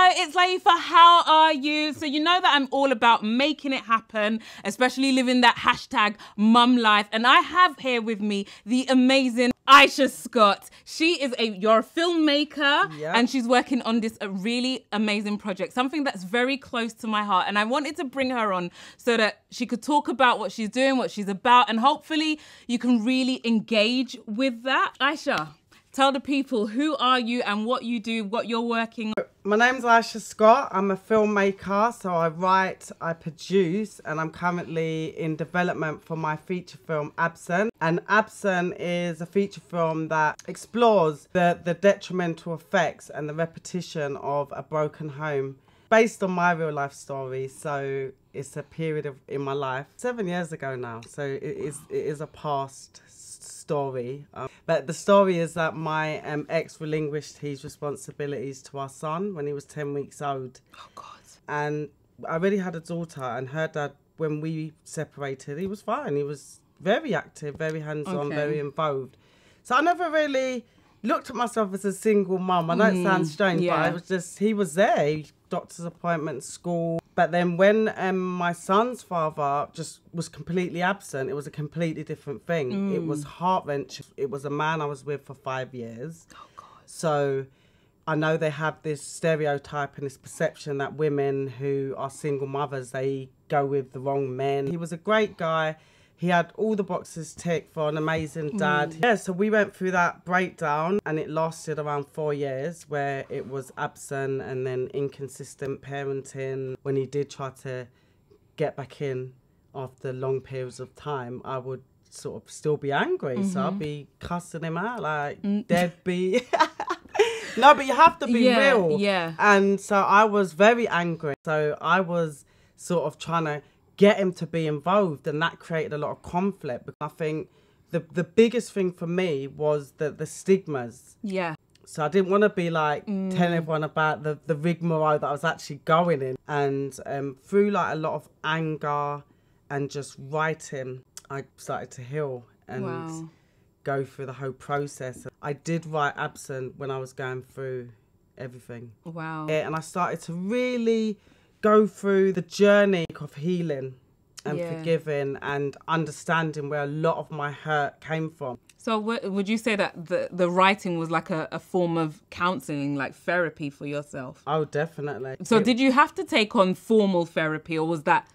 Hello, it's Layefa. How are you? So you know that I'm all about making it happen, especially living that hashtag mum life. And I have here with me the amazing Aysha Scott. You're a filmmaker, and she's working on this really amazing project, something that's very close to my heart. And I wanted to bring her on so that she could talk about what she's doing, what she's about, and hopefully you can really engage with that. Aysha, tell the people, who are you and what you do, what you're working on. My name's Aysha Scott. I'm a filmmaker, so I write, I produce, and I'm currently in development for my feature film Absent. And Absent is a feature film that explores the detrimental effects and the repetition of a broken home, based on my real life story. So it's a period in my life 7 years ago now, so it is a past story, but the story is that my ex relinquished his responsibilities to our son when he was 10 weeks old. Oh God. And I already had a daughter, and her dad, when we separated, he was fine. He was very active, very hands-on, very involved. So I never really looked at myself as a single mum. I know it sounds strange, but I was just, he was there, doctor's appointment, school. But then when my son's father just was completely absent, it was a completely different thing. It was heart-wrenching. It was a man I was with for 5 years. Oh God. So I know they have this stereotype and this perception that women who are single mothers, they go with the wrong men. He was a great guy. He had all the boxes ticked for an amazing dad. Yeah, so we went through that breakdown, and it lasted around 4 years, where it was absent and then inconsistent parenting. When he did try to get back in after long periods of time, I would sort of still be angry. So I'd be cussing him out like deadbeat. No, but you have to be real. Yeah. And so I was very angry. So I was sort of trying to get him to be involved, and that created a lot of conflict. But I think the biggest thing for me was the stigmas. Yeah. So I didn't want to be like telling everyone about the rigmarole that I was actually going in. And through like a lot of anger and just writing, I started to heal and go through the whole process. I did write Absent when I was going through everything. Wow. Yeah, and I started to really go through the journey of healing and forgiving and understanding where a lot of my hurt came from. So would you say that the writing was like a form of counselling, like therapy for yourself? Oh, definitely. So did you have to take on formal therapy, or was that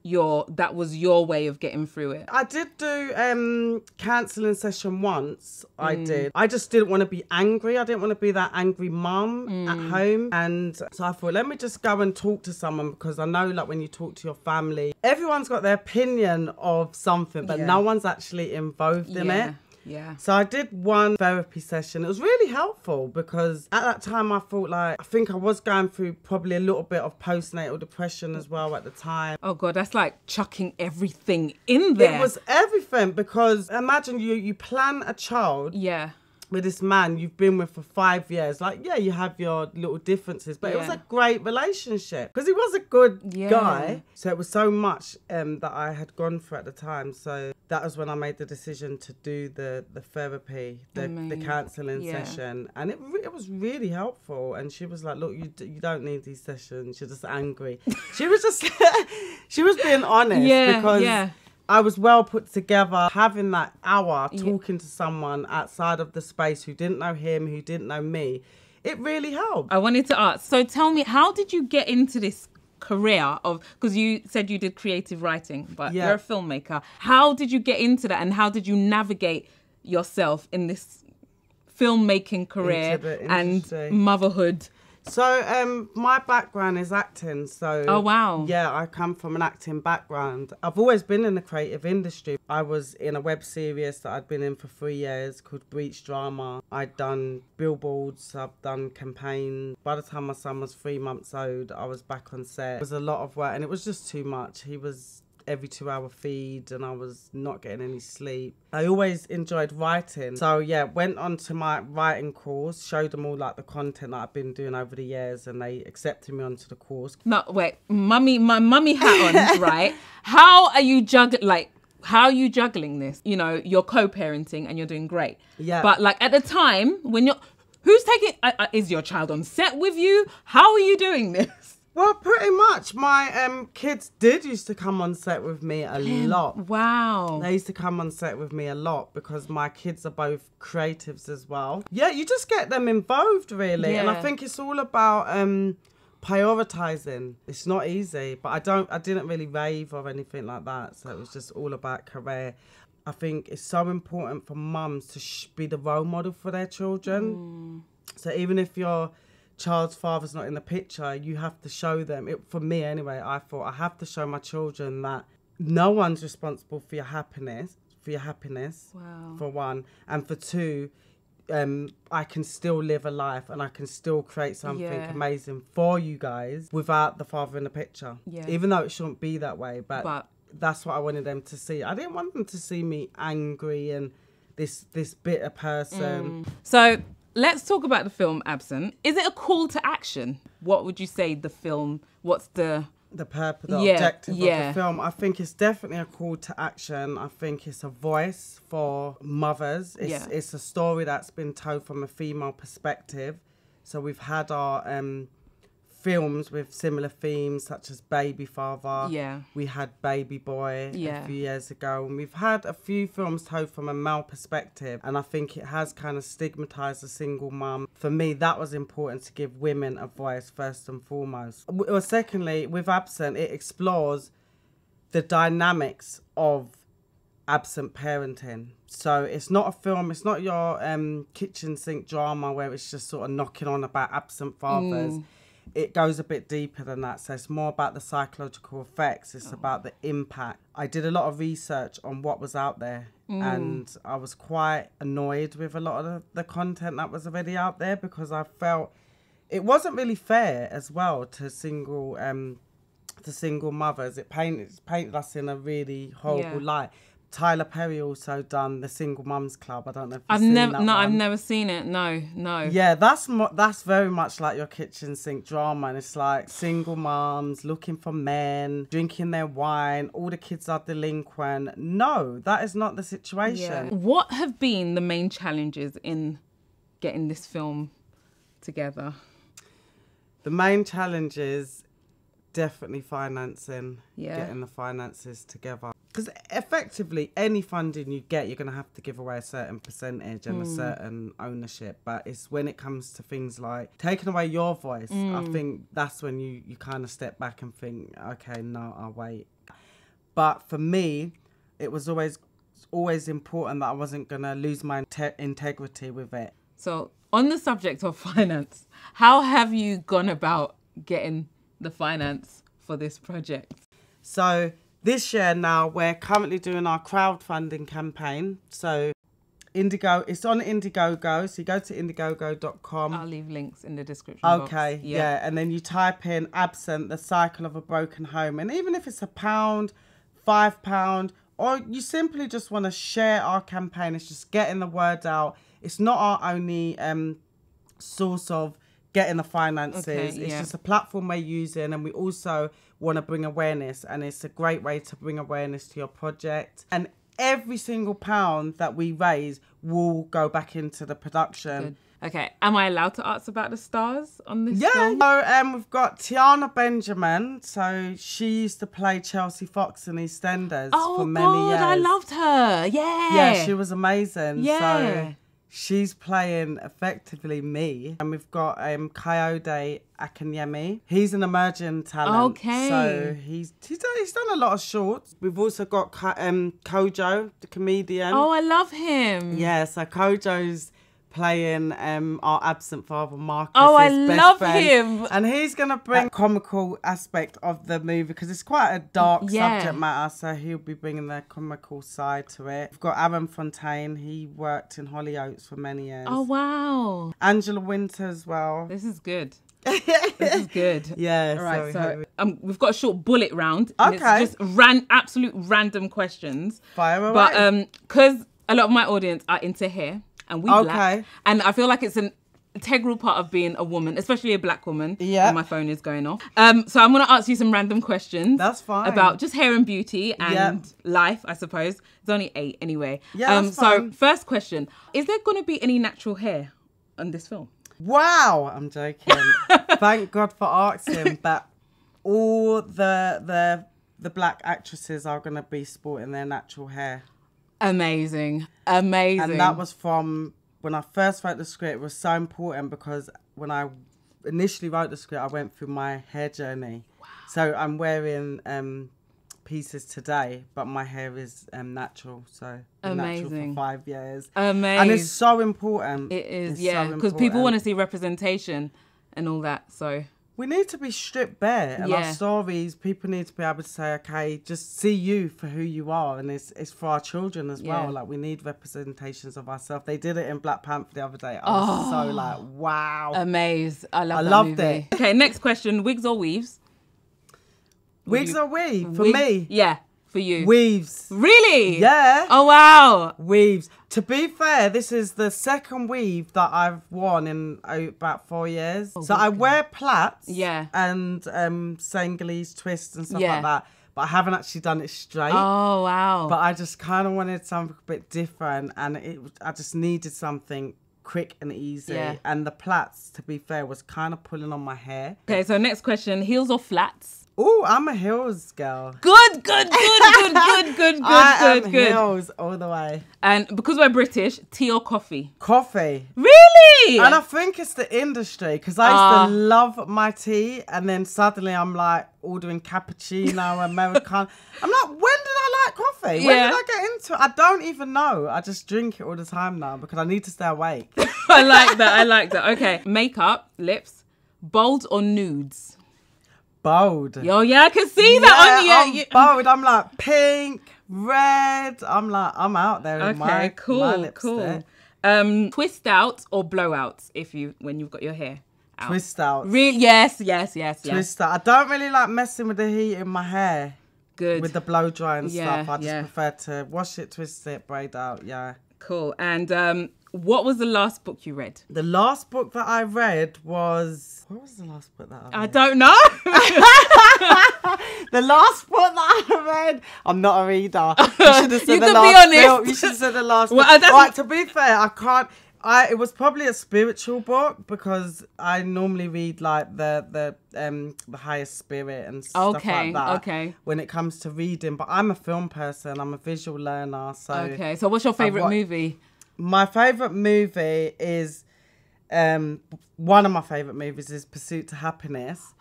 was your way of getting through it? I did do counselling session once. I did. I just didn't want to be angry. I didn't want to be that angry mum at home. And so I thought, let me just go and talk to someone, because I know like when you talk to your family, everyone's got their opinion of something, but no one's actually involved in it. Yeah. So I did one therapy session. It was really helpful, because at that time I thought I think I was going through probably a little bit of postnatal depression as well at the time. Oh God, that's like chucking everything in there. It was everything, because imagine you plan a child. Yeah. With this man you've been with for 5 years. Like, yeah, you have your little differences, but it was a great relationship, because he was a good guy. So it was so much that I had gone through at the time. So that was when I made the decision to do the therapy, the counselling session. And it was really helpful. And she was like, look, you don't need these sessions. You're just angry. She was just, she was being honest, because I was well put together. Having that hour talking to someone outside of the space who didn't know him, who didn't know me, it really helped. I wanted to ask, so tell me, how did you get into this career of, because you said you did creative writing, but you're a filmmaker. How did you get into that, and how did you navigate yourself in this filmmaking career and motherhood? So my background is acting. So oh wow. Yeah, I come from an acting background. I've always been in the creative industry. I was in a web series that I'd been in for 3 years called Breach Drama. I'd done billboards, I've done campaigns. By the time my son was 3 months old, I was back on set. It was a lot of work, and it was just too much. He was every 2-hour feed, and I was not getting any sleep. I always enjoyed writing, so yeah, went on to my writing course, showed them all like the content that I've been doing over the years, and they accepted me onto the course. No, wait, my mummy hat on, right? How are you juggling this? You know, you're co-parenting and you're doing great. Yeah. But like at the time when Who's taking... is your child on set with you? How are you doing this? Well, pretty much. My kids used to come on set with me a lot. Wow. They used to come on set with me a lot because my kids are both creatives as well. Yeah, you just get them involved, really. Yeah. And I think it's all about prioritizing. It's not easy, but I didn't really rave or anything like that. So it was just all about career. I think it's so important for mums to be the role model for their children. So even if your child's father's not in the picture, you have to show them. For me anyway, I thought I have to show my children that no one's responsible for your happiness. Wow. For one, and for two, I can still live a life and I can still create something amazing for you guys without the father in the picture. Yeah. Even though it shouldn't be that way, but that's what I wanted them to see. I didn't want them to see me angry and this bitter person. So let's talk about the film Absent. Is it a call to action? What would you say the film, what's the purpose, the objective of the film? I think it's definitely a call to action. I think it's a voice for mothers. It's a story that's been told from a female perspective. So we've had our films with similar themes such as Baby Father. Yeah. We had Baby Boy a few years ago. And we've had a few films told from a male perspective. And I think it has kind of stigmatised a single mum. For me, that was important to give women a voice first and foremost. Well, secondly, with Absent, it explores the dynamics of absent parenting. So it's not a film, it's not your kitchen sink drama where it's just sort of knocking on about absent fathers. It goes a bit deeper than that. So it's more about the psychological effects. It's about the impact. I did a lot of research on what was out there and I was quite annoyed with a lot of the content that was already out there because I felt it wasn't really fair as well to single mothers. It painted us in a really horrible light. Tyler Perry also done the Single Mums Club. I don't know if you've seen that one. I've never seen it. No. Yeah, that's very much like your kitchen sink drama, and it's like single mums looking for men, drinking their wine. All the kids are delinquent. No, that is not the situation. Yeah. What have been the main challenges in getting this film together? The main challenges, definitely financing. Yeah, getting the finances together. Because effectively, any funding you get, you're going to have to give away a certain percentage and a certain ownership. But it's when it comes to things like taking away your voice, I think that's when you kind of step back and think, okay, no, I'll wait. But for me, it was always important that I wasn't going to lose my integrity with it. So on the subject of finance, how have you gone about getting the finance for this project? So this year now, we're currently doing our crowdfunding campaign. So Indigo, it's on Indiegogo. So you go to indiegogo.com. I'll leave links in the description box. Okay, yeah. And then you type in Absent, the cycle of a broken home. And even if it's £1, £5, or you simply just want to share our campaign, it's just getting the word out. It's not our only source of getting the finances. It's just a platform we're using, and we also want to bring awareness, and it's a great way to bring awareness to your project. And every single pound that we raise will go back into the production. Good. Okay, am I allowed to ask about the stars on this film? So we've got Tiana Benjamin. So she used to play Chelsea Fox in EastEnders for many years. I loved her. Yeah, she was amazing. So she's playing effectively me. And we've got Kayode Akanyemi. He's an emerging talent. Okay. So he's done a lot of shorts. We've also got Kojo, the comedian. Oh, I love him. Yeah, so Kojo's playing our absent father, Marcus. Oh, I love him. And he's going to bring a comical aspect of the movie because it's quite a dark subject matter. So he'll be bringing the comical side to it. We've got Aaron Fontaine. He worked in Hollyoaks for many years. Oh, wow. Angela Winter as well. This is good. This is good. Yeah. All right, so we've got a short bullet round. Okay. It's just absolute random questions. Fire away. But because a lot of my audience are into hair. And we black. And I feel like it's an integral part of being a woman, especially a black woman. Yeah. And my phone is going off. So I'm going to ask you some random questions. That's fine. About just hair and beauty and life, I suppose. It's only 8 anyway. Yeah, that's fine. So first question, is there going to be any natural hair on this film? Wow, I'm joking. Thank God for asking, but all the black actresses are going to be sporting their natural hair. Amazing. Amazing. And that was from when I first wrote the script. It was so important because when I initially wrote the script, I went through my hair journey. Wow. So I'm wearing pieces today, but my hair is natural. So natural for 5 years. Amazing. And it's so important. It is, yeah, because people want to see representation and all that. So we need to be stripped bare, and our stories, people need to be able to say, okay, just see you for who you are, and it's for our children as well. Like, we need representations of ourselves. They did it in Black Panther the other day. I was so like, wow. Amazed. I loved movie. It. Okay, next question. Wigs or weaves? Wigs or weave? For me? Yeah, for you. Weaves. Really? Yeah. Oh, wow. Weaves. To be fair, this is the second weave that I've worn in about 4 years. Oh, so I wear plaits and Senegalese twists and stuff like that. But I haven't actually done it straight. Oh, wow. But I just kind of wanted something a bit different. And I just needed something quick and easy. Yeah. And the plaits, to be fair, was kind of pulling on my hair. Okay, so next question. Heels or flats? Oh, I'm a heels girl. Good. I am heels all the way. And because we're British, tea or coffee? Coffee. Really? And I think it's the industry, because I used to love my tea, and then suddenly I'm like ordering cappuccino, Americano. I'm like, when did I like coffee? When did I get into it? I don't even know. I just drink it all the time now because I need to stay awake. I like that. Okay. Makeup, lips, bold or nudes? Bold. Yo, yeah, I can see that on you. Bold. I'm like pink, red. I'm I'm out there in my lipstick. Cool. Twist out or blowouts when you've got your hair out? Twist out. Really? Yes. Twist out. I don't really like messing with the heat in my hair. Good. With the blow dry and stuff. I just prefer to wash it, twist it, braid out. Yeah. Cool. And what was the last book you read? The last book that I read was... What was the last book that I read? I don't know. The last book that I read... I'm not a reader. You should have said the last book. You should have said the last book. Right, to be fair, I can't... It was probably a spiritual book because I normally read like the highest spirit and stuff like that. Okay. When it comes to reading, but I'm a film person. I'm a visual learner. So okay. So what's your favorite movie? My favorite movie is one of my favorite movies is Pursuit to Happiness.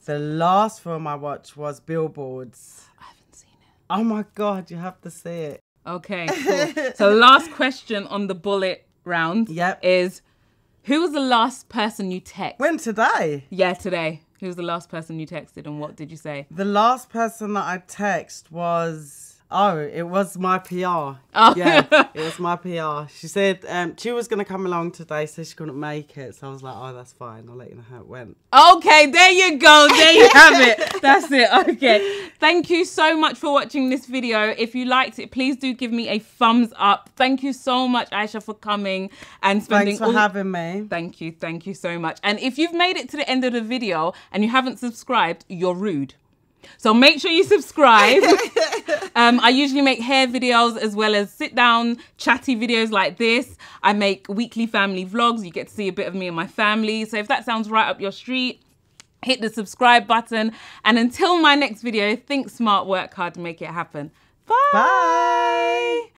The last film I watched was Billboards. I haven't seen it. Oh my God, you have to see it. Okay, cool. So last question on the bullet round is, who was the last person you texted? When? Today? Yeah, today. Who was the last person you texted and what did you say? The last person that I texted was... Oh, it was my PR. Oh. Yeah, it was my PR. She said she was going to come along today, so she couldn't make it. So I was like, oh, that's fine. I'll let you know how it went. Okay, there you go. There you have it. That's it. Okay. Thank you so much for watching this video. If you liked it, please do give me a thumbs up. Thank you so much, Aysha, for coming and spending... Thanks for having me. Thank you. Thank you so much. And if you've made it to the end of the video and you haven't subscribed, you're rude. So make sure you subscribe. I usually make hair videos as well as sit down chatty videos like this. I make weekly family vlogs. You get to see a bit of me and my family. So if that sounds right up your street, hit the subscribe button. And until my next video, think smart, work hard, make it happen. Bye. Bye.